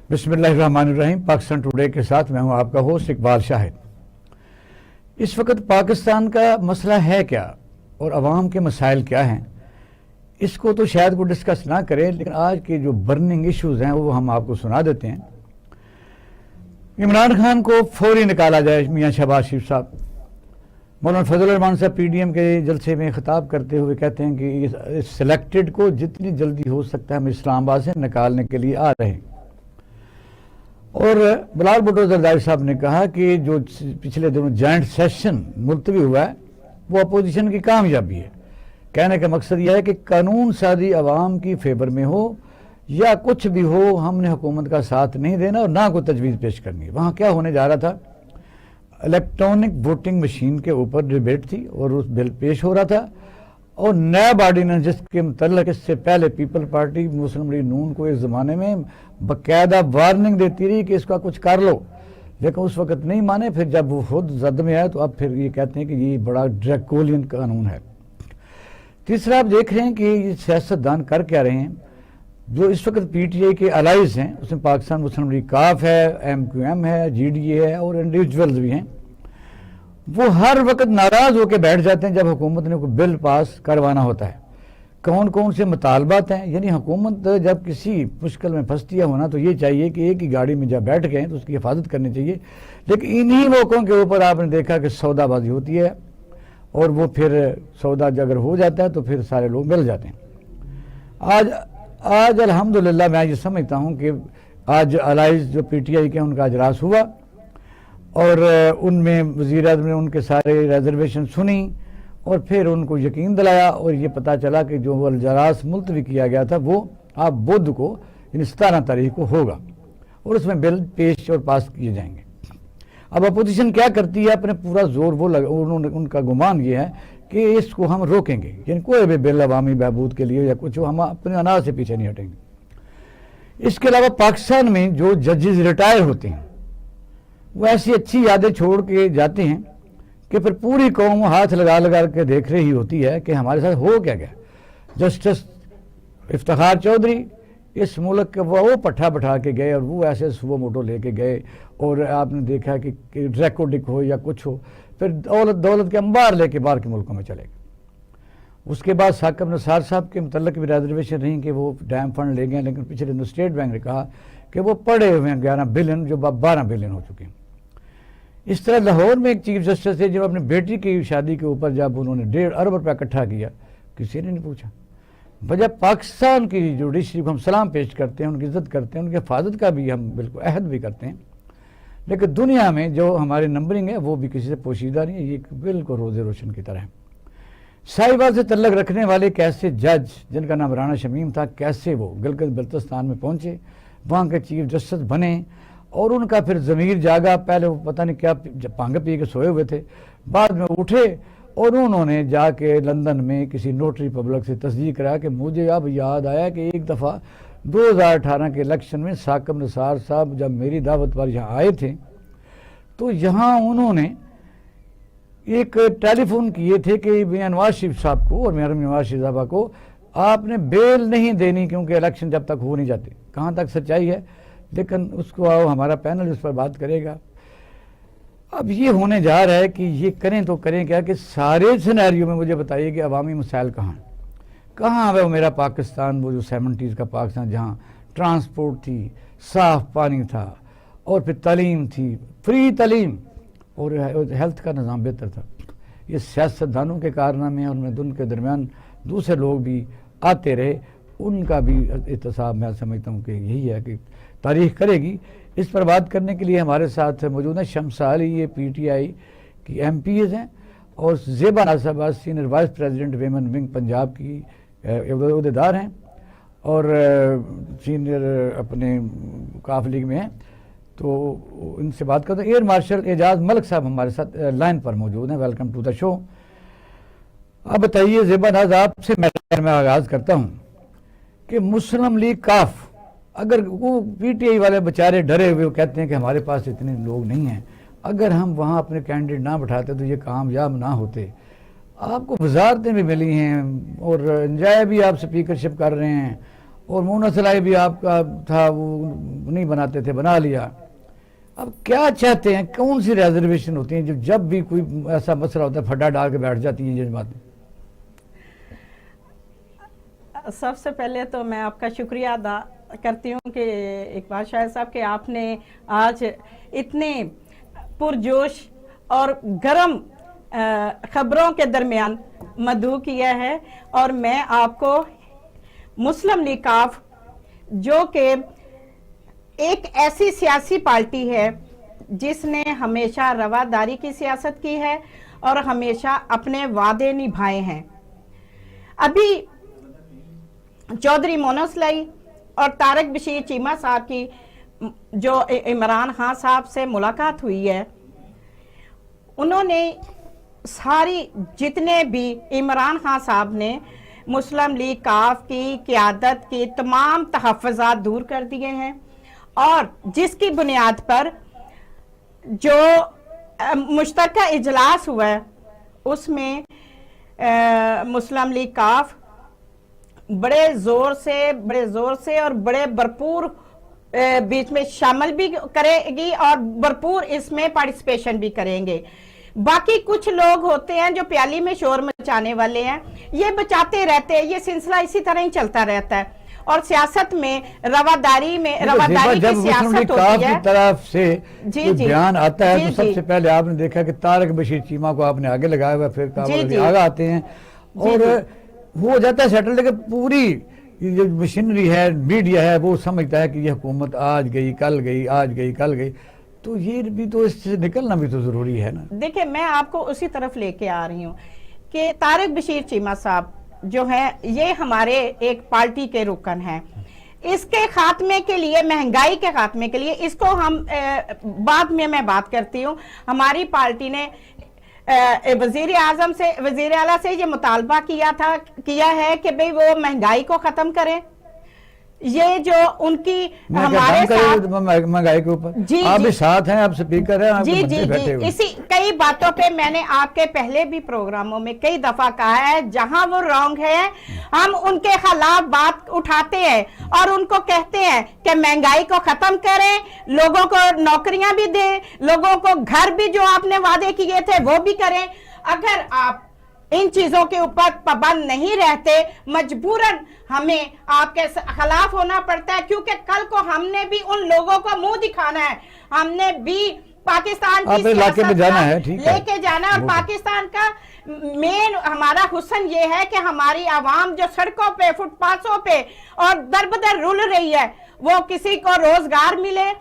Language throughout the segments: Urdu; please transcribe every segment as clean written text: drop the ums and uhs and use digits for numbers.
بسم اللہ الرحمن الرحیم۔ پاکستان ٹوڈے کے ساتھ میں ہوں آپ کا ہوسٹ اقبال شاہد۔ اس وقت پاکستان کا مسئلہ ہے کیا اور عوام کے مسائل کیا ہیں، اس کو تو شاید کوئی ڈسکس نہ کریں، لیکن آج کے جو برننگ ایشوز ہیں وہ ہم آپ کو سنا دیتے ہیں۔ عمران خان کو فوری نکالا جائے، میاں شہباز شریف صاحب۔ مولانا فضل الرحمان صاحب پی ڈی ایم کے جلسے میں خطاب کرتے ہوئے کہتے ہیں کہ اس سلیکٹڈ کو جتنی جلدی ہو سکتا ہے ہم اسلام آباد سے نکالنے کے لیے آ رہے ہیں۔ اور بلال بھٹو زرداری صاحب نے کہا کہ جو پچھلے دنوں جوائنٹ سیشن ملتوی ہوا ہے وہ اپوزیشن کی کامیابی ہے۔ کہنے کا مقصد یہ ہے کہ قانون سازی عوام کی فیور میں ہو یا کچھ بھی ہو، ہم نے حکومت کا ساتھ نہیں دینا اور نہ کوئی تجویز پیش کرنی ہے۔ وہاں کیا ہونے جا رہا تھا، الیکٹرانک ووٹنگ مشین کے اوپر ڈیبیٹ تھی اور اس بل پیش ہو رہا تھا، اور نیب آرڈیننس جس کے متعلق اس سے پہلے پیپل پارٹی مسلم لیگ نون کو ایک زمانے میں باقاعدہ وارننگ دیتی رہی کہ اس کا کچھ کر لو، لیکن اس وقت نہیں مانے۔ پھر جب وہ خود زد میں آئے تو اب پھر یہ کہتے ہیں کہ یہ بڑا ڈریکولین قانون ہے۔ تیسرا آپ دیکھ رہے ہیں کہ یہ سیاستدان کر کیا رہے ہیں۔ جو اس وقت پی ٹی آئی کے الائز ہیں، اس میں پاکستان مسلم لیگ کاف ہے، ایم کیو ایم ہے، جی ڈی اے ہے اور انڈیویجولز بھی ہیں، وہ ہر وقت ناراض ہو کے بیٹھ جاتے ہیں جب حکومت نے کوئی بل پاس کروانا ہوتا ہے۔ کون کون سے مطالبات ہیں، یعنی حکومت جب کسی مشکل میں پھنستی ہے ہونا تو یہ چاہیے کہ ایک ہی گاڑی میں جب بیٹھ گئے تو اس کی حفاظت کرنی چاہیے، لیکن انہی موقعوں کے اوپر آپ نے دیکھا کہ سودا بازی ہوتی ہے اور وہ پھر سودا اگر ہو جاتا ہے تو پھر سارے لوگ مل جاتے ہیں۔ آج الحمدللہ میں یہ سمجھتا ہوں کہ آج الائز جو پی ٹی آئی کے ان کا اجلاس ہوا اور ان میں وزیر اعظم نے ان کے سارے ریزرویشن سنی اور پھر ان کو یقین دلایا، اور یہ پتہ چلا کہ جو وہ اجلاس ملتوی کیا گیا تھا وہ اب بدھ کو یعنی 17 تاریخ کو ہوگا اور اس میں بل پیش اور پاس کیے جائیں گے۔ اب اپوزیشن کیا کرتی ہے، اپنے پورا زور وہ ان کا گمان یہ ہے کہ اس کو ہم روکیں گے، یعنی کوئی بھی بل عوامی بہبود کے لیے یا کچھ ہم اپنے اناج سے پیچھے نہیں ہٹیں گے۔ اس کے علاوہ پاکستان میں جو ججز ریٹائر ہوتے ہیں وہ ایسی اچھی یادیں چھوڑ کے جاتے ہیں کہ پھر پوری قوم ہاتھ لگا لگا کے دیکھ رہی ہوتی ہے کہ ہمارے ساتھ ہو کیا گیا۔ جسٹس افتخار چودھری اس ملک کے وہ پٹھا بٹھا کے گئے اور وہ ایسے سو موٹو لے کے گئے، اور آپ نے دیکھا کہ ریکارڈنگ ہو یا کچھ ہو، پھر دولت کے انبار لے کے باہر کے ملکوں میں چلے گئے۔ اس کے بعد ثاقب نثار صاحب کے متعلق بھی ریزرویشن رہی کہ وہ ڈیم فنڈ لے گئے، لیکن پچھلے دنوں اسٹیٹ بینک نے کہا کہ وہ پڑے ہوئے ہیں 11 بلین جو 12 بلین ہو چکے ہیں۔ اس طرح لاہور میں ایک چیف جسٹس تھے جو اپنے بیٹی کی شادی کے اوپر جب انہوں نے 1.5 ارب روپیہ اکٹھا کیا، کسی نے نہیں پوچھا۔ وجہ پاکستان کی جوڈیشری کو ہم سلام پیش کرتے ہیں، ان کی عزت کرتے ہیں، ان کی حفاظت کا بھی ہم بالکل عہد بھی کرتے ہیں، لیکن دنیا میں جو ہماری نمبرنگ ہے وہ بھی کسی سے پوشیدہ نہیں ہے، یہ بالکل روزے روشن کی طرح ہے۔ ساہیوال سے تعلق رکھنے والے کیسے جج جن کا نام رانا شمیم تھا، کیسے وہ گلگت بلتستان میں پہنچے، وہاں کے چیف جسٹس بنے، اور ان کا پھر ضمیر جاگا۔ پہلے وہ پتہ نہیں کیا پانگ پی کے سوئے ہوئے تھے، بعد میں اٹھے اور انہوں نے جا کے لندن میں کسی نوٹری پبلک سے تصدیق کرایا کہ مجھے اب یاد آیا کہ ایک دفعہ 2018 کے الیکشن میں ثاقب نثار صاحب جب میری دعوت پر یہاں آئے تھے تو یہاں انہوں نے ایک ٹیلی فون کیے تھے کہ میاں نواز شریف صاحب کو اور میاں نواز شریف صاحبہ کو آپ نے بیل نہیں دینی کیونکہ الیکشن جب تک ہو نہیں جاتے۔ کہاں تک سچائی ہے، لیکن اس کو ہمارا پینل اس پر بات کرے گا۔ اب یہ ہونے جا رہا ہے کہ یہ کریں تو کریں کیا کہ سارے سینیریو میں مجھے بتائیے کہ عوامی مسائل کہاں ہے وہ میرا پاکستان، وہ جو 70s کا پاکستان جہاں ٹرانسپورٹ تھی، صاف پانی تھا، اور پھر تعلیم تھی، فری تعلیم، اور ہیلتھ کا نظام بہتر تھا۔ یہ سیاستدانوں کے کارنامے ہیں، اور میں ان کے درمیان دوسرے لوگ بھی آتے رہے، ان کا بھی احتساب میں سمجھتا ہوں کہ یہی ہے کہ تاریخ کرے گی۔ اس پر بات کرنے کے لیے ہمارے ساتھ موجود ہیں شمس علی، یہ پی ٹی آئی کی ایم پی ایز ہیں، اور زیبا ناز صاحبہ senior vice president women wing Punjab کی عہدیدار ہیں اور سینئر اپنے کاف لیگ میں ہیں، تو ان سے بات کرتے ہیں۔ ایئر مارشل اعجاز ملک صاحب ہمارے ساتھ لائن پر موجود ہیں، ویلکم ٹو دا شو۔ اب بتائیے زیبا ناز، آپ سے میں آغاز کرتا ہوں کہ مسلم لیگ کاف، اگر وہ پی ٹی آئی والے بیچارے ڈرے ہوئے وہ کہتے ہیں کہ ہمارے پاس اتنے لوگ نہیں ہیں، اگر ہم وہاں اپنے کینڈیڈیٹ نہ بٹھاتے تو یہ کامیاب نہ ہوتے۔ آپ کو وزارتیں بھی ملی ہیں اور انجوائے بھی آپ اسپیکرشپ کر رہے ہیں، اور مونا سلائی بھی آپ کا تھا، وہ نہیں بناتے تھے، بنا لیا. اب کیا چاہتے ہیں، کون سی ریزرویشن ہوتی ہیں جو جب بھی کوئی ایسا مسئلہ ہوتا ہے پھڈا ڈال کے بیٹھ جاتی ہیں یہ باتیں؟ سب سے پہلے تو میں آپ کا شکریہ ادا کرتی ہوں کہ اقبال شاہد صاحب کہ آپ نے آج اتنے پرجوش اور گرم خبروں کے درمیان مدعو کیا ہے. اور میں آپ کو مسلم لیگ کاف جو کہ ایک ایسی سیاسی پارٹی ہے جس نے ہمیشہ رواداری کی سیاست کی ہے اور ہمیشہ اپنے وعدے نبھائے ہیں. ابھی چودھری مونا سلائی اور طارق بشیر چیمہ صاحب کی جو عمران خان صاحب سے ملاقات ہوئی ہے، انہوں نے ساری جتنے بھی عمران خان صاحب نے مسلم لیگ کاف کی قیادت کی تمام تحفظات دور کر دیے ہیں، اور جس کی بنیاد پر جو مشترکہ اجلاس ہوا ہے اس میں مسلم لیگ کاف بڑے زور سے اور بڑے بھرپور بیچ میں شامل بھی کرے گی اور بھرپور اس میں پارٹیسپیشن بھی کریں گے. باقی کچھ لوگ ہوتے ہیں جو پیالی میں شور مچانے والے ہیں، یہ بچاتے رہتے ہیں، یہ سلسلہ اسی طرح ہی چلتا رہتا ہے. اور سیاست میں رواداری کی سیاست ہوتی ہے. کی طرف سے بیان آتا ہے تو سب سے پہلے آپ نے دیکھا کہ طارق بشیر چیمہ کو آپ نے آگے لگایا ہوا، پھر آگے آتے ہیں اور ہو جاتا ہے سیٹل. لیکن پوری جو مشینری ہے، میڈیا ہے، وہ سمجھتا ہے کہ یہ حکومت آج گئی کل گئی، آج گئی کل گئی. تو یہ بھی تو اس سے نکلنا بھی تو ضروری ہے نا. دیکھیں میں آپ کو اسی طرف لے کے آ رہی ہوں کہ طارق بشیر چیمہ صاحب جو ہے یہ ہمارے ایک پارٹی کے رکن ہیں. اس کے خاتمے کے لیے، مہنگائی کے خاتمے کے لیے، اس کو ہم بعد میں بات کرتی ہوں. ہماری پارٹی نے وزیر اعلیٰ سے یہ مطالبہ کیا ہے کہ بھئی وہ مہنگائی کو ختم کریں. یہ جو ان کی ہمارے ساتھ مہنگائی کے اوپر آپ بھی ساتھ ہیں، آپ سپیکر ہیں، آپ جی اسی کئی باتوں پہ میں نے آپ کے پہلے بھی پروگراموں میں کئی دفعہ کہا ہے، جہاں وہ رانگ ہے ہم ان کے خلاف بات اٹھاتے ہیں اور ان کو کہتے ہیں کہ مہنگائی کو ختم کریں، لوگوں کو نوکریاں بھی دیں، لوگوں کو گھر بھی جو آپ نے وعدے کیے تھے وہ بھی کریں. اگر آپ ان چیزوں کے اوپر پابند نہیں رہتے، مجبوراً ہمیں آپ کے خلاف ہونا پڑتا ہے، کیونکہ کل کو ہم نے بھی ان لوگوں کو منہ دکھانا ہے. ہم نے بھی پاکستان کی سیاست لے کے جانا ہے، اور پاکستان کا مین ہمارا حسن یہ ہے کہ ہماری عوام جو سڑکوں پہ، فٹ پاتھوں پہ اور در بدر رول رہی ہے، وہ کسی کو روزگار ملے.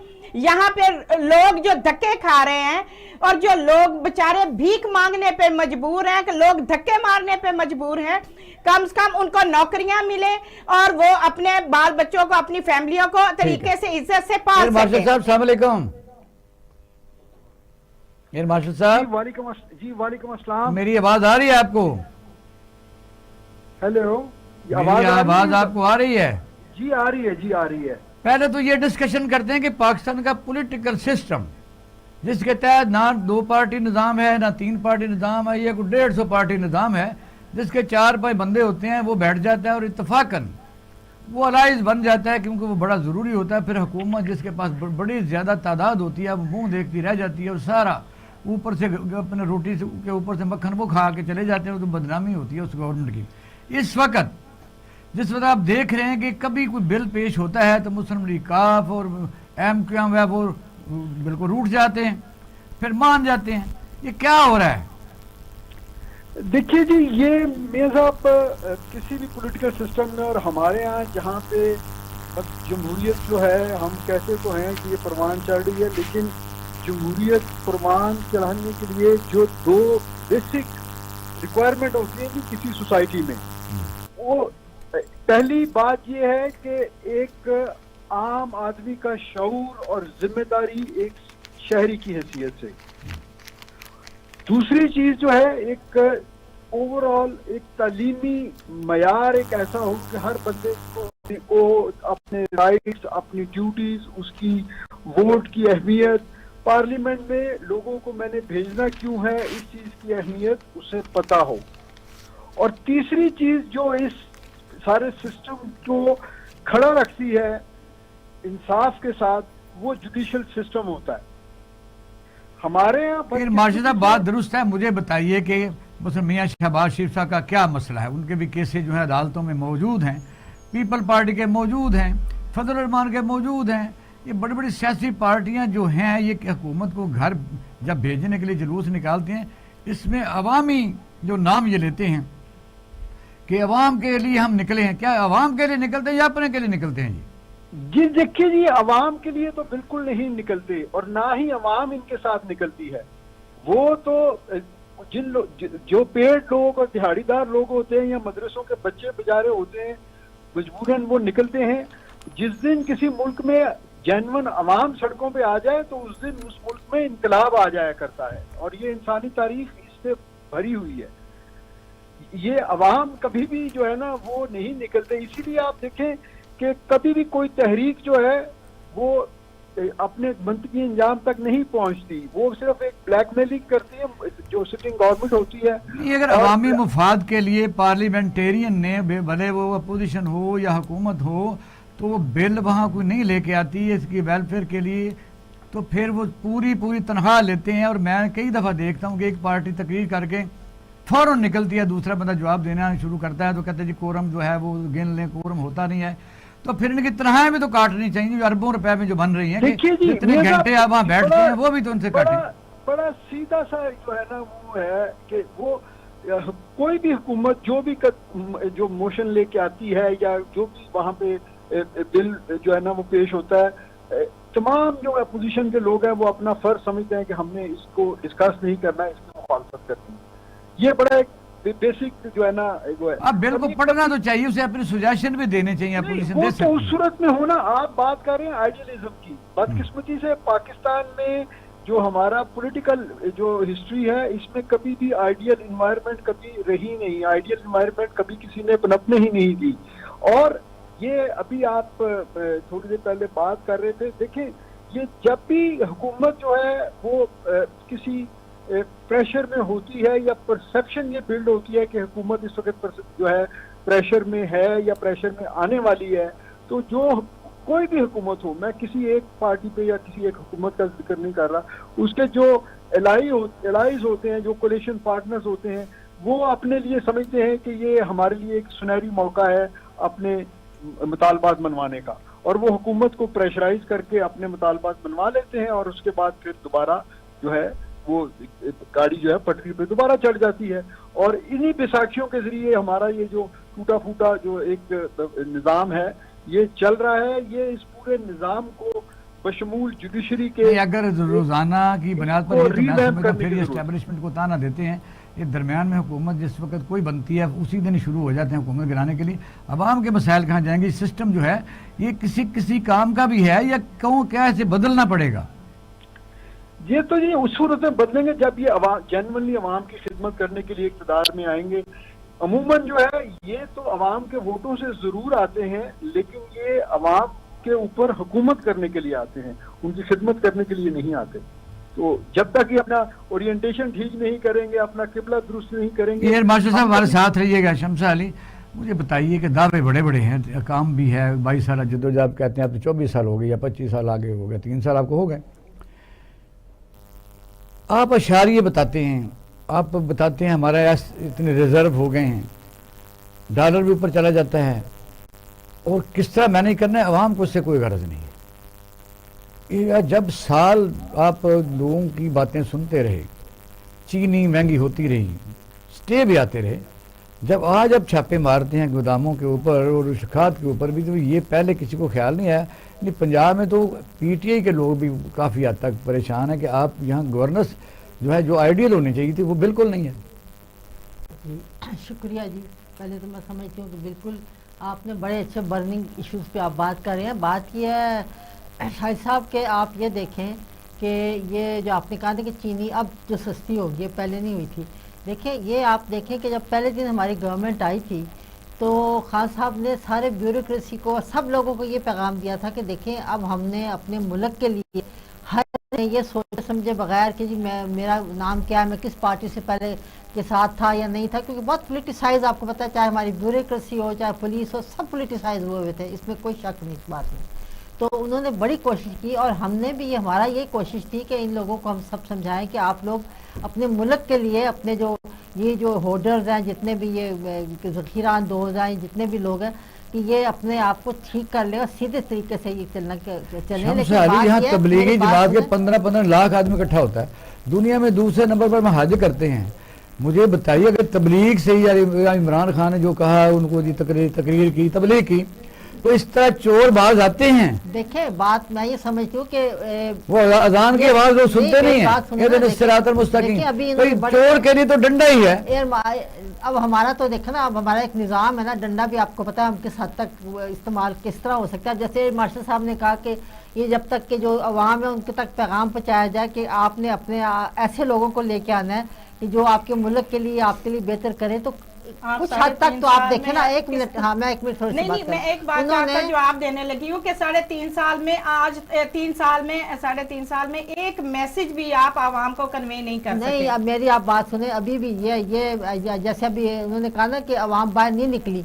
یہاں پہ لوگ جو دھکے کھا رہے ہیں اور جو لوگ بچارے بھیک مانگنے پہ مجبور ہیں، کہ لوگ دھکے مارنے پہ مجبور ہیں، کم سے کم ان کو نوکریاں ملے اور وہ اپنے بال بچوں کو، اپنی فیملیوں کو طریقے سے عزت سے پال سکیں. مارشل صاحب السلام علیکم. مارشل صاحب جی وعلیکم السلام. میری آواز آ رہی ہے آپ کو؟ ہیلو، آواز آپ کو آ رہی ہے؟ جی آ رہی ہے. پہلے تو یہ ڈسکشن کرتے ہیں کہ پاکستان کا پولیٹیکل سسٹم جس کے تحت نہ 2 پارٹی نظام ہے، نہ 3 پارٹی نظام ہے، یہ کوئی 150 پارٹی نظام ہے جس کے 4-5 بندے ہوتے ہیں، وہ بیٹھ جاتا ہے اور اتفاقاً وہ الائز بن جاتا ہے، کیونکہ وہ بڑا ضروری ہوتا ہے. پھر حکومت جس کے پاس بڑی زیادہ تعداد ہوتی ہے وہ منہ دیکھتی رہ جاتی ہے اور سارا اوپر سے اپنے روٹی کے اوپر سے مکھن وہ کھا کے چلے جاتے ہیں. تو بدنامی ہوتی ہے اس گورنمنٹ کی. اس وقت جس وقت آپ دیکھ رہے ہیں کہ کبھی کوئی بل پیش ہوتا ہے تو مسلم لیگ کاف اور ایم وہ بالکل روٹ جاتے ہیں، پھر مان جاتے ہیں. یہ کیا ہو رہا ہے؟ دیکھیے جی، یہ میاں صاحب کسی بھی پولیٹیکل سسٹم میں اور ہمارے ہاں جہاں پہ جمہوریت جو ہے، ہم کہتے تو ہیں کہ یہ پروان چڑھ رہی ہے، لیکن جمہوریت پروان چڑھانے کے لیے جو 2 بیسک ریکوائرمنٹ ہوتی ہیں کسی سوسائٹی میں، وہ پہلی بات یہ ہے کہ ایک عام آدمی کا شعور اور ذمہ داری ایک شہری کی حیثیت سے. دوسری چیز جو ہے ایک اوور آل ایک تعلیمی معیار ایک ایسا ہو کہ ہر بندے کو اپنے رائٹس، اپنی ڈیوٹیز، اس کی ووٹ کی اہمیت، پارلیمنٹ میں لوگوں کو میں نے بھیجنا کیوں ہے، اس چیز کی اہمیت اسے پتہ ہو. اور تیسری چیز جو اس سارے سسٹم کو کھڑا رکھتی ہے انصاف کے ساتھ، وہ جوڈیشل سسٹم ہوتا ہے ہمارے یہاں پھر مارشد صاحب بات درست ہے. مجھے بتائیے کہ مثلا میاں شہباز شریف صاحب کا کیا مسئلہ ہے؟ ان کے بھی کیسز جو ہے عدالتوں میں موجود ہیں، پیپل پارٹی کے موجود ہیں، فضل الرحمان کے موجود ہیں. یہ بڑی بڑی سیاسی پارٹیاں جو ہیں یہ کہ حکومت کو گھر جب بھیجنے کے لیے جلوس نکالتے ہیں، اس میں عوامی جو نام یہ لیتے ہیں کہ عوام کے لیے ہم نکلے ہیں. کیا عوام کے لیے نکلتے ہیں یا اپنے کے لیے نکلتے ہیں؟ جی دیکھیے جی، عوام کے لیے تو بالکل نہیں نکلتے اور نہ ہی عوام ان کے ساتھ نکلتی ہے. وہ تو جو پیڈ لوگ اور دہاڑی دار لوگ ہوتے ہیں یا مدرسوں کے بچے بچارے ہوتے ہیں، مجبوراً وہ نکلتے ہیں. جس دن کسی ملک میں جینون عوام سڑکوں پہ آ جائے تو اس دن اس ملک میں انقلاب آ جایا کرتا ہے، اور یہ انسانی تاریخ اس سے بھری ہوئی ہے. یہ عوام کبھی بھی جو ہے نا وہ نہیں نکلتے. اسی لیے آپ دیکھیں کہ کبھی بھی کوئی تحریک جو ہے وہ اپنے منطقی انجام تک نہیں پہنچتی، وہ صرف ایک بلیک میلنگ کرتی ہے جو سٹنگ گورنمنٹ ہوتی ہے. یہ اگر عوامی مفاد کے لیے پارلیمنٹیرین نے بھلے وہ اپوزیشن ہو یا حکومت ہو تو وہ بل وہاں کوئی نہیں لے کے آتی ہے اس کی ویلفیئر کے لیے، تو پھر وہ پوری تنخواہ لیتے ہیں. اور میں کئی دفعہ دیکھتا ہوں کہ ایک پارٹی تقریر کر کے فوراً نکلتی ہے، دوسرا بندہ جواب دینا شروع کرتا ہے تو کہتے ہیں جی کورم جو ہے وہ گن لیں، کورم ہوتا نہیں ہے. تو پھر ان کی تنخواہیں بھی تو کاٹنی چاہیے جو اربوں روپے میں جو بن رہی ہیں کہ جتنے گھنٹے آپ وہاں بیٹھتے ہیں وہ بھی تو ان سے کاٹیں. بڑا سیدھا سا جو ہے نا وہ ہے کہ وہ کوئی بھی حکومت جو موشن لے کے آتی ہے یا جو بھی وہاں پہ بل جو ہے نا وہ پیش ہوتا ہے، تمام جو اپوزیشن کے لوگ ہیں وہ اپنا فرض سمجھتے ہیں کہ ہم نے اس کو ڈسکس نہیں کرنا ہے، اس کی مخالفت کرنی ہے. یہ بڑا ایک بیسک جو ہے نا وہ ہے. اب بل کو پڑھنا تو چاہیے، اسے اپنے سجیشن بھی دینے چاہیے، اپوزیشن دے سکتی ہے. اس صورت میں ہونا آپ بات کر رہے ہیں آئیڈیلزم کی. بدقسمتی سے پاکستان میں جو ہمارا پولیٹیکل جو ہسٹری ہے اس میں کبھی بھی آئیڈیل انوائرمنٹ کبھی رہی نہیں، آئیڈیل انوائرمنٹ کبھی کسی نے پنپنے ہی نہیں دی. اور یہ ابھی آپ تھوڑی دیر پہلے بات کر رہے تھے، دیکھیں یہ جب بھی حکومت جو ہے وہ کسی پریشر میں ہوتی ہے یا پرسپشن یہ بلڈ ہوتی ہے کہ حکومت اس وقت جو ہے پریشر میں ہے یا پریشر میں آنے والی ہے، تو جو کوئی بھی حکومت ہو، میں کسی ایک پارٹی پہ یا کسی ایک حکومت کا ذکر نہیں کر رہا، اس کے جو الائز ہوتے ہیں، جو کولیشن پارٹنرز ہوتے ہیں، وہ اپنے لیے سمجھتے ہیں کہ یہ ہمارے لیے ایک سنہری موقع ہے اپنے مطالبات منوانے کا، اور وہ حکومت کو پریشرائز کر کے اپنے مطالبات منوا لیتے ہیں، اور اس کے بعد پھر دوبارہ جو ہے وہ گاڑی جو ہے پٹری پہ دوبارہ چڑھ جاتی ہے. اور انہی بیساکھیوں کے ذریعے ہمارا یہ جو ٹوٹا پھوٹا جو ایک نظام ہے یہ چل رہا ہے. یہ اس پورے نظام کو بشمول جوڈیشری کے اگر روزانہ کی بنیاد پر پھر یہ اسٹیبلشمنٹ کو تانا دیتے ہیں، یہ درمیان میں حکومت جس وقت کوئی بنتی ہے اسی دن شروع ہو جاتے ہیں حکومت گرانے کے لیے. عوام کے مسائل کہاں جائیں گے؟ سسٹم جو ہے یہ کسی کام کا بھی ہے یا کیا اسے بدلنا پڑے گا؟ یہ تو یہ اس صورت میں بدلیں گے جب یہ جینونلی عوام کی خدمت کرنے کے لیے اقتدار میں آئیں گے. عموماً جو ہے یہ تو عوام کے ووٹوں سے ضرور آتے ہیں، لیکن یہ عوام کے اوپر حکومت کرنے کے لیے آتے ہیں، ان کی خدمت کرنے کے لیے نہیں آتے. تو جب تک یہ اپنا اورینٹیشن ٹھیک نہیں کریں گے، اپنا قبلہ درست نہیں کریں گے. ماشاء صاحب ہمارے ساتھ رہیے گا. شمسہ علی، مجھے بتائیے کہ دعوے بڑے بڑے ہیں، کام بھی ہے، 22 سال جدوجہد کہتے ہیں، اب تو 24 سال ہو گئے یا 25 سال آگے ہو گئے، 3 سال آپ کو ہو گئے. آپ اشاریے بتاتے ہیں، آپ بتاتے ہیں ہمارا اتنے ریزرو ہو گئے ہیں، ڈالر بھی اوپر چلا جاتا ہے، اور کس طرح مینیج کرنا ہے، عوام کو اس سے کوئی غرض نہیں ہے. جب سال آپ لوگوں کی باتیں سنتے رہے، چینی مہنگی ہوتی رہی، سٹے بھی آتے رہے، جب آج اب چھاپے مارتے ہیں گوداموں کے اوپر اور کھاد کے اوپر بھی، تو یہ پہلے کسی کو خیال نہیں آیا. پنجاب میں تو پی ٹی آئی کے لوگ بھی کافی حد تک پریشان ہیں کہ آپ یہاں گورننس جو ہے جو آئیڈیل ہونی چاہیے تھی وہ بالکل نہیں ہے. شکریہ جی. پہلے تو میں سمجھتی ہوں کہ بالکل آپ نے بڑے اچھے برننگ ایشوز پہ آپ بات کر رہے ہیں. بات یہ ہے شاہد صاحب کہ آپ یہ دیکھیں کہ یہ جو آپ نے کہا تھا کہ چینی اب جو سستی ہوگی، یہ پہلے نہیں ہوئی تھی. دیکھیں یہ آپ دیکھیں کہ جب پہلے دن ہماری گورنمنٹ آئی تھی تو خان صاحب نے سارے بیوروکریسی کو، سب لوگوں کو یہ پیغام دیا تھا کہ دیکھیں اب ہم نے اپنے ملک کے لیے ہر یہ سوچے سمجھے بغیر کہ جی میرا نام کیا ہے, میں کس پارٹی سے پہلے کے ساتھ تھا یا نہیں تھا, کیونکہ بہت پولیٹیسائز آپ کو پتہ ہے, چاہے ہماری بیوروکریسی ہو چاہے پولیس ہو, سب پولیٹیسائز ہوئے تھے, اس میں کوئی شک نہیں اس بات میں. تو انہوں نے بڑی کوشش کی اور ہم نے بھی ہمارا یہ کوشش تھی کہ ان لوگوں کو ہم سب سمجھائیں کہ آپ لوگ اپنے ملک کے لیے اپنے جو ہولڈرز ہیں, جتنے بھی یہ ذخیرہ اندوز ہیں, جتنے بھی لوگ ہیں, کہ یہ اپنے آپ کو ٹھیک کر لے اور سیدھے طریقے سے یہ چلیں. شمس علی, یہاں تبلیغی جماعت کے 15 لاکھ آدمی اکٹھا ہوتا ہے, دنیا میں دوسرے نمبر پر ہم حج کرتے ہیں. مجھے بتائیے اگر تبلیغ سے ہی عمران خان نے جو کہا ان کو تقریر کی, تبلیغ کی, تو اس طرح چور باز آتے ہیں. دیکھیں بات میں یہ سمجھتی ہوں کہ وہ اذان کی آواز وہ سنتے نہیں ہیں, صراط المستقیم, چور کے لیے تو ڈنڈا ہی ہے. اب ہمارا تو دیکھیں نا, اب ہمارا ایک نظام ہے نا, ڈنڈا بھی آپ کو پتا ہے ہم کس حد تک استعمال کس طرح ہو سکتا ہے. جیسے مارشل صاحب نے کہا کہ یہ جب تک کہ جو عوام ہے ان کے تک پیغام پہنچایا جائے کہ آپ نے اپنے ایسے لوگوں کو لے کے آنا ہے کہ جو آپ کے ملک کے لیے آپ کے لیے بہتر کریں, تو کچھ حد تک تو آپ دیکھیں نا. ایک منٹ, ہاں میں ایک منٹ تھوڑی سی نہیں, میں ایک بات کا جواب دینے لگی ہوں کہ 3.5 سال میں, آج 3 سال میں, 3.5 سال میں ایک میسج بھی آپ عوام کو کنوے نہیں کر سکتے. نہیں, اب میری آپ بات سنیں, ابھی بھی یہ جیسے ابھی انہوں نے کہا نا کہ عوام باہر نہیں نکلی,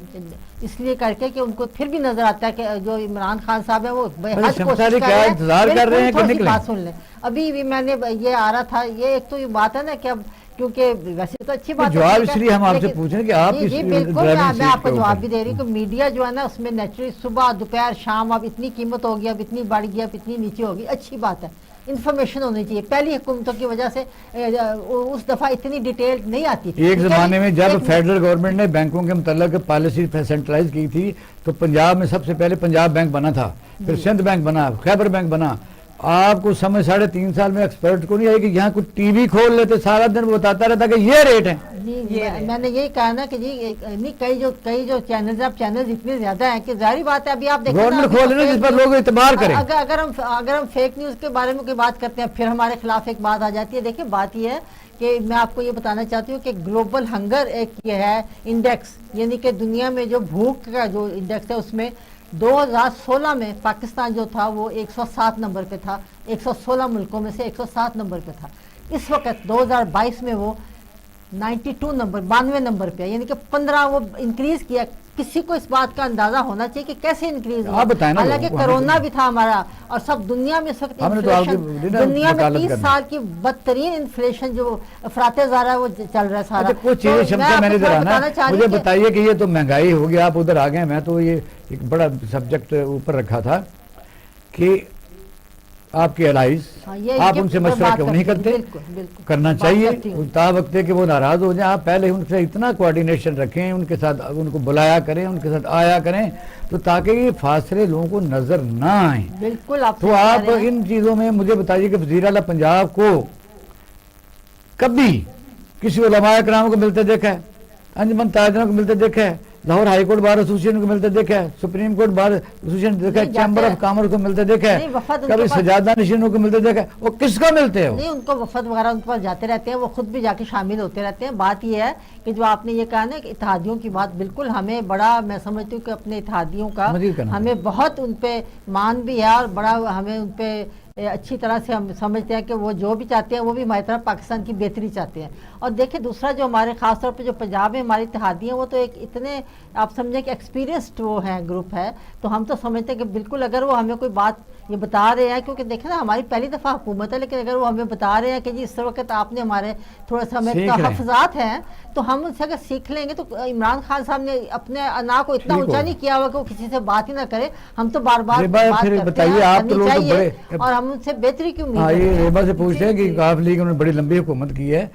اس لیے کر کے کہ ان کو پھر بھی نظر آتا ہے کہ جو عمران خان صاحب ہیں وہ بے حد کوشش کر رہے ہیں. تھوڑی سی بات سن لیں, ابھی بھی میں نے یہ آ رہا تھا, یہ ایک تو یہ بات ہے نا کہ اب کیونکہ ویسے تو اچھی بات ہے, جواب اس لیے ہم آپ سے پوچھیں کہ آپ جی بالکل, میں آپ کو جواب بھی دے رہی ہوں کہ میڈیا جو ہے نا اس میں نیچرلی صبح دوپہر شام اب اتنی قیمت ہوگی, اب اتنی بڑھ گئی, اب اتنی نیچے ہوگی, اچھی بات ہے, انفارمیشن ہونی چاہیے. پہلی حکومتوں کی وجہ سے اس دفعہ اتنی ڈیٹیل نہیں آتی تھی. ایک زمانے میں جب فیڈرل گورنمنٹ نے بینکوں کے متعلق پالیسی سینٹرلائز کی تھی تو پنجاب میں سب سے پہلے پنجاب بینک بنا تھا, پھر سندھ بینک بنا, خیبر بینک بنا. آپ کو سمجھ 3.5 سال میں ایکسپرٹ کو نہیں آئی کہ یہاں کچھ ٹی وی کھول لیتے, سارا دن وہ بتاتا رہتا کہ یہ ریٹ ہے. میں نے یہی کہا نا کہ جی کئی جو چینلز, اب چینلز اتنے زیادہ ہیں کہ ظاہری بات ہے, ابھی آپ دیکھیں گورنمنٹ کھول لینا جس پر لوگ اعتبار کریں. اگر ہم فیک نیوز کے بارے میں کوئی بات کرتے ہیں پھر ہمارے خلاف ایک بات آ جاتی ہے. دیکھیں بات یہ ہے کہ میں آپ کو یہ بتانا چاہتی ہوں کہ گلوبل ہنگر ایک یہ ہے انڈیکس, یعنی کہ دنیا میں جو بھوک کا جو انڈیکس ہے اس میں 2016 میں پاکستان جو تھا وہ 107 نمبر پہ تھا, 116 ملکوں میں سے 107 نمبر پہ تھا. اس وقت 2022 میں وہ 92 نمبر 92 نمبر پہ, یعنی کہ 15 وہ انکریز کیا. کسی کو اس بات کا اندازہ ہونا چاہیے کہ کیسے انکریز ہوا, حالانکہ کرونا بھی تھا ہمارا, اور سب دنیا میں اس وقت دنیا میں 30 سال کی بدترین انفلیشن جو افراط زر ہے وہ چل رہا ہے سارا. کچھ چیزیں شمسہ میں نے مجھے بتائیے کہ یہ تو مہنگائی ہوگی, آپ ادھر آ گئے, میں تو یہ ایک بڑا سبجیکٹ اوپر رکھا تھا کہ آپ کے الائز آپ ان سے مشورہ کیوں نہیں کرتے, کرنا چاہیے. تا وقت ہے کہ وہ ناراض ہو جائیں, آپ پہلے ان سے اتنا کوارڈینیشن رکھیں, ان کے ساتھ ان کو بلایا کریں, ان کے ساتھ آیا کریں, تو تاکہ یہ فاصلے لوگوں کو نظر نہ آئیں. بالکل. تو آپ ان چیزوں میں مجھے بتائیے کہ وزیر اعلیٰ پنجاب کو کبھی کسی علماء کرام کو ملتے دیکھا ہے, انجمن تاجروں کو ملتے دیکھا ہے, Lahore high court bar association کو ملتے دیکھا ہے, سپریم کورٹ بار ایسوسیشن دیکھا ہے, چیمبر آف کامرس کو ملتے دیکھا ہے, کبھی سجادہ نشینوں کو ملتے دیکھا ہے. وہ کس کو ملتے ہیں؟ نہیں, ان کو وفد وغیرہ ان کے پاس جاتے رہتے ہیں, وہ خود بھی جا کے شامل ہوتے رہتے ہیں. بات یہ ہے کہ جو آپ نے یہ کہا نا کہ اتحادیوں کی بات, بالکل ہمیں بڑا, میں سمجھتی ہوں کہ اپنے اتحادیوں کا ہمیں بہت ان پہ مان بھی ہے, اور بڑا ہمیں ان پہ اچھی طرح سے ہم سمجھتے ہیں کہ وہ جو بھی چاہتے ہیں وہ بھی ہماری طرف پاکستان کی بہتری چاہتے ہیں. اور دیکھیں دوسرا جو ہمارے خاص طور پہ جو پنجاب میں ہماری اتحادی ہیں, وہ تو ایک اتنے آپ سمجھیں کہ ایکسپیرینسڈ وہ ہیں گروپ ہے, تو ہم تو سمجھتے ہیں کہ بالکل اگر وہ ہمیں کوئی بات یہ بتا رہے ہیں, کیونکہ دیکھیں نا ہماری پہلی دفعہ حکومت ہے, لیکن اگر وہ ہمیں بتا رہے ہیں کہ جی اس وقت آپ نے ہمارے تھوڑا سا ہمیں تحفظات ہیں, تو ہم ان سے اگر سیکھ لیں گے. تو عمران خان صاحب نے اپنے انا کو اتنا اونچا نہیں کیا ہوا کہ وہ کسی سے بات ہی نہ کرے, ہم تو بار بار بات کرتے ہیں, کرنی چاہیے, اور ہم ان سے بہتری کی امید کرتے ہیں. ریبا سے پوچھتے ہیں کہ عوامی لیگ نے بڑی لمبی حکومت کی ہے,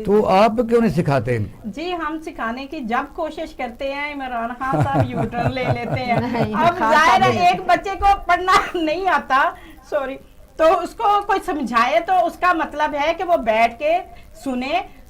تو آپ کیوں نہیں سکھاتے ہیں؟ جی ہم سکھانے کی جب کوشش کرتے ہیں عمران خان صاحب یو ٹرن لے لیتے ہیں. اب ظاہر ہے ایک بچے کو پڑھنا نہیں آتا, سوری, تو اس کو کوئی سمجھائے تو اس کا مطلب ہے کہ وہ بیٹھ کے سنے,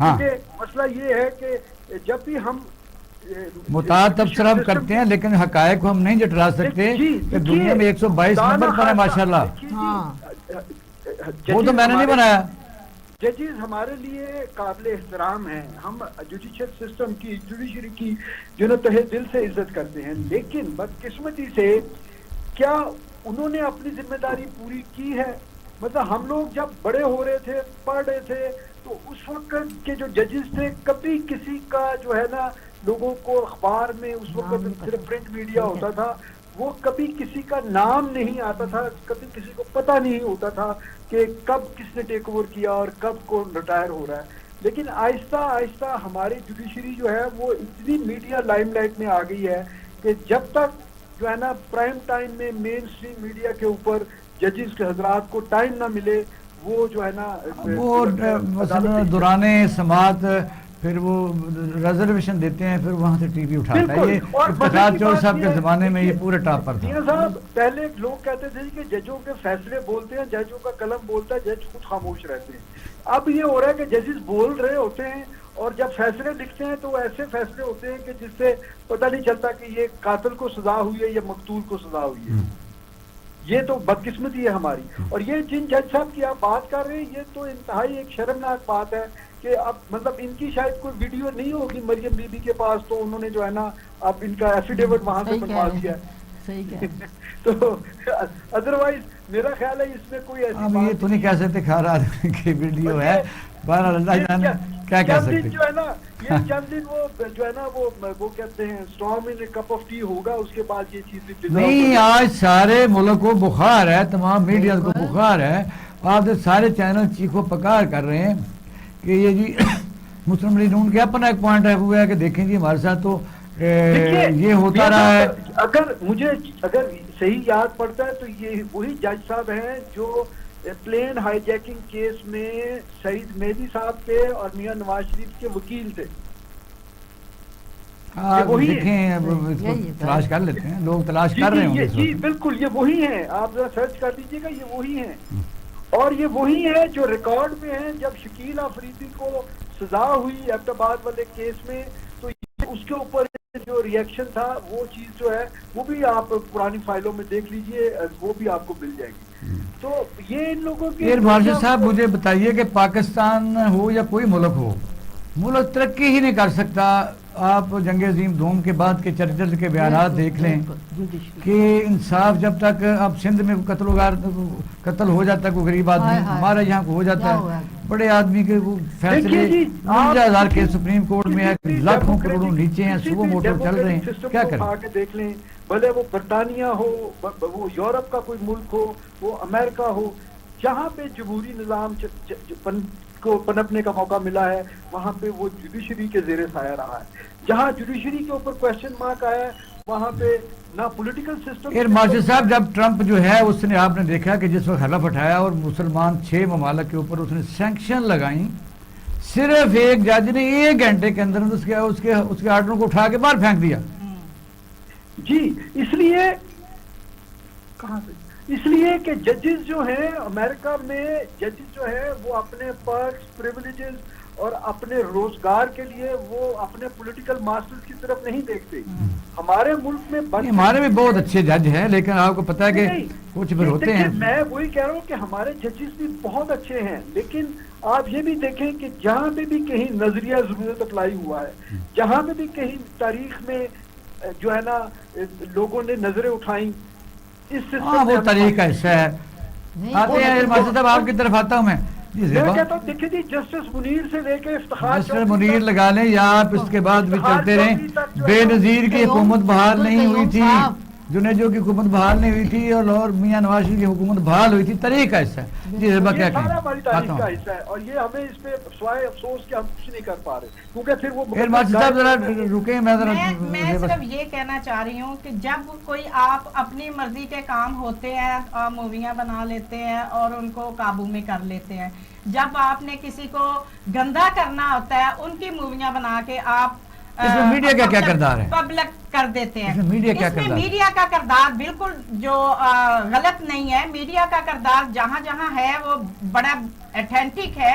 ہاں۔ کیونکہ مسئلہ یہ ہے کہ جب بھی ہم متعدد تبصرہ ہم کرتے ہیں لیکن حقائق کو ہم نہیں جٹلا سکتے کہ دنیا میں 122 نمبر پر ہے ماشاءاللہ. وہ تو میں نے نہیں بنایا. ججز ہمارے لیے قابل احترام ہیں, ہم جوڈیشل سسٹم کی, جوڈیشری کی جو نا تہہ دل سے عزت کرتے ہیں, لیکن بدقسمتی سے کیا انہوں نے اپنی ذمہ داری پوری کی ہے؟ مطلب ہم لوگ جب بڑے ہو رہے تھے, پڑھ رہے تھے, تو اس وقت کے جو ججز تھے کبھی کسی کا جو ہے نا لوگوں کو اخبار میں اس وقت صرف پرنٹ میڈیا ہوتا تھا, وہ کبھی کسی کا نام نہیں آتا تھا, کبھی کسی کو پتہ نہیں ہوتا تھا کہ کب کس نے ٹیک اوور کیا اور کب کون ریٹائر ہو رہا ہے. لیکن آہستہ آہستہ ہماری جوڈیشری جو ہے وہ اتنی میڈیا لائم لائٹ میں آ گئی ہے کہ جب تک جو ہے نا پرائم ٹائم میں مین اسٹریم میڈیا کے اوپر ججز کے حضرات کو ٹائم نہ ملے, وہ جو ہے نا وہ مثلا دوران سماعت پھر وہ ریزرویشن دیتے ہیں, پھر وہاں سے ٹی وی اٹھاتا ہے. یہ افتخار چودھری صاحب کے زمانے میں یہ پورے ٹاپ پر تھا. صاحب پہلے لوگ کہتے تھے کہ ججوں کے فیصلے بولتے ہیں, ججوں کا قلم بولتا ہے, جج خود خاموش رہتے ہیں. اب یہ ہو رہا ہے کہ ججز بول رہے ہوتے ہیں اور جب فیصلے لکھتے ہیں تو ایسے فیصلے ہوتے ہیں کہ جس سے پتہ نہیں چلتا کہ یہ قاتل کو سزا ہوئی ہے یا مقتول کو سزا ہوئی ہے. یہ تو بدقسمتی ہے ہماری. اور یہ جن جج صاحب کی آپ بات کر رہے ہیں, یہ تو انتہائی ایک شرمناک بات ہے کہ اب مطلب ان کی شاید کوئی ویڈیو نہیں ہوگی مریم بی بی کے پاس, تو انہوں نے جو ہے نا اب ان کا ایفیڈیوٹ وہاں سے بنوا دیا ہے. تو ادروائز میرا خیال ہے اس میں کوئی ایسی اب یہ تو نہیں کہہ سکتے کھارا آدمی کی ویڈیو ہے, بہرحال اللہ جانے کیا کہہ سکتے. جو ہے نا یہ چند دن وہ جو ہے نا وہ کہتے ہیں storm in cup of T ہوگا, اس کے بعد یہ چیز نہیں. آج سارے ملک کو بخار ہے, تمام میڈیا کو بخار ہے. آپ سارے چینل چیخو پکار کر رہے ہیں کہ یہ جی مسلم لیگ نون کے اپنا ایک پوائنٹ ہے وہ ہے کہ دیکھیں جی ہمارے ساتھ تو یہ ہوتا رہا ہے. اگر مجھے صحیح یاد پڑتا ہے تو یہ وہی جج صاحب ہیں جو پلین ہائی جیکنگ کیس میں سعید مہدی صاحب تھے اور میاں نواز شریف کے وکیل تھے. دیکھیں تلاش کر لیتے ہیں, لوگ تلاش کر رہے ہیں. جی بالکل یہ وہی ہیں, آپ ذرا سرچ کر دیجیے گا, یہ وہی ہیں. اور یہ وہی ہے جو ریکارڈ میں ہیں جب شکیل آفریدی کو سزا ہوئی ایبٹ آباد والے کیس میں, تو اس کے اوپر جو ریئیکشن تھا وہ چیز جو ہے وہ بھی آپ پرانی فائلوں میں دیکھ لیجئے, وہ بھی آپ کو مل جائے گی. تو یہ ان لوگوں کی مارشل صاحب مجھے بتائیے کہ پاکستان ہو یا کوئی ملک ہو, ملک ترقی ہی نہیں کر سکتا. آپ جنگ عظیم دوم کے بعد کے چرچل کے بیانات دیکھ لیں کہ انصاف جب تک اب سندھ میں قتل ہو جاتا ہے کوئی غریب آدمی, ہمارے یہاں کو ہو جاتا ہے بڑے آدمی کے فیصلے 50,000 کے سپریم کورٹ میں ہے, لاکھوں کروڑوں نیچے ہیں, صوبہ موٹر چل رہے ہیں. کیا کریں؟ دیکھ لیں, بھلے وہ برطانیہ ہو, وہ یورپ کا کوئی ملک ہو, وہ امریکہ ہو, جہاں پہ جمہوری نظام کو پنپنے کا موقع ملا ہے وہاں پہ وہ جوڈیشری کے زیر سایہ رہا ہے. جہاں جوڈیشری کے اوپر کوشچن مارک آیا ہے وہاں پہ نہ پولیٹیکل سسٹم. مارشل صاحب جب ٹرمپ جو ہے اس نے آپ نے دیکھا کہ جس وقت حلف اٹھایا اور مسلمان 6 ممالک کے اوپر اس نے سینکشن لگائیں, صرف ایک جج نے 1 گھنٹے کے اندر اس کے آرڈروں کو اٹھا کے باہر پھینک دیا. جی اس لیے کہاں سے اس لیے کہ ججز جو ہیں امریکہ میں, ججز جو ہیں وہ اپنے پرکس پریویلیجز اور اپنے روزگار کے لیے وہ اپنے پولیٹیکل ماسٹرز کی طرف نہیں دیکھتے. ہمارے ملک میں ہمارے بھی بہت اچھے جج ہیں, لیکن آپ کو پتہ ہے کہ کچھ بھی ہوتے ہیں. میں وہی کہہ رہا ہوں کہ ہمارے ججز بھی بہت اچھے ہیں, لیکن آپ یہ بھی دیکھیں کہ جہاں پہ بھی کہیں نظریہ ضرورت اپلائی ہوا ہے, جہاں پہ بھی کہیں تاریخ میں جو ہے نا لوگوں نے نظریں اٹھائیں, وہ طریقہ ایسا ہے. آتے ہیں مارشل صاحب آپ کی طرف آتا ہوں میں. دیکھیں جی جسٹس منیر سے لے کے افتخار جسٹس منیر لگا لیں یا آپ اس کے بعد بھی چلتے رہیں. بے نظیر کی حکومت بحال نہیں ہوئی تھی, جنیجو کی حکومت بحال نہیں ہوئی تھی, اور میاں نواز شریف کی حکومت بحال ہوئی تھی. طریقہ ایسا ہے. جی ذبح کیا کہیں ہماری تاریخ کا حصہ ہے, اور یہ ہمیں اس پہ سوائے افسوس کہ ہم کچھ نہیں کر پا رہے, کیونکہ پھر وہ مارشل صاحب ذرا رکیں. میں صرف یہ کہنا چاہ رہی ہوں کہ جب کوئی آپ اپنی مرضی کے کام ہوتے ہیں, موویاں بنا لیتے ہیں اور ان کو قابو میں کر لیتے ہیں, جب آپ نے کسی کو گندا کرنا ہوتا ہے ان کی موویاں بنا کے آپ میڈیا کا کیا کردار ہے, پبلک کر دیتے ہیں. میڈیا کا کردار بالکل جو غلط نہیں ہے. میڈیا کا کردار جہاں جہاں ہے وہ بڑا اتھینٹک ہے,